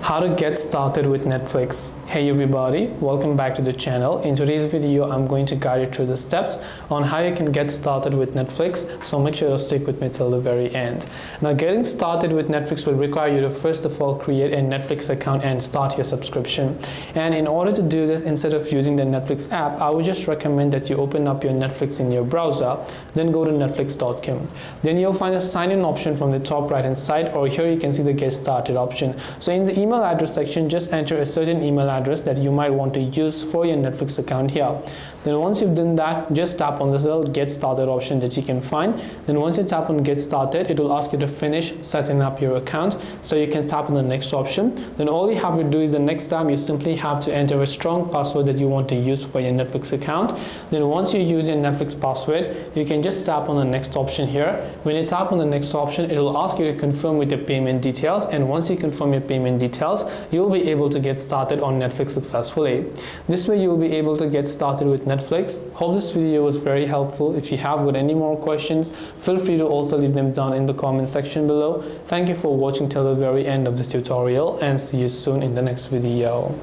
How to get started with Netflix. Hey everybody, welcome back to the channel. In today's video, I'm going to guide you through the steps on how you can get started with Netflix, so make sure to stick with me till the very end. Now, getting started with Netflix will require you to first of all create a Netflix account and start your subscription. And in order to do this, instead of using the Netflix app, I would just recommend that you open up your Netflix in your browser, then go to netflix.com. Then you'll find a sign-in option from the top right hand side, or here you can see the get started option. So in the email address section, just enter a certain email address that you might want to use for your Netflix account here. Then once you've done that, just tap on this little get started option that you can find. Then once you tap on get started, it will ask you to finish setting up your account, so you can tap on the next option. Then all you have to do is the next time you simply have to enter a strong password that you want to use for your Netflix account. Then once you use your Netflix password, you can just tap on the next option here. When you tap on the next option, it will ask you to confirm with your payment details, and once you confirm your payment details, you'll be able to get started on Netflix successfully. This way you'll be able to get started with Netflix. Hope this video was very helpful. If you have got any more questions, feel free to also leave them down in the comment section below. Thank you for watching till the very end of this tutorial, and see you soon in the next video.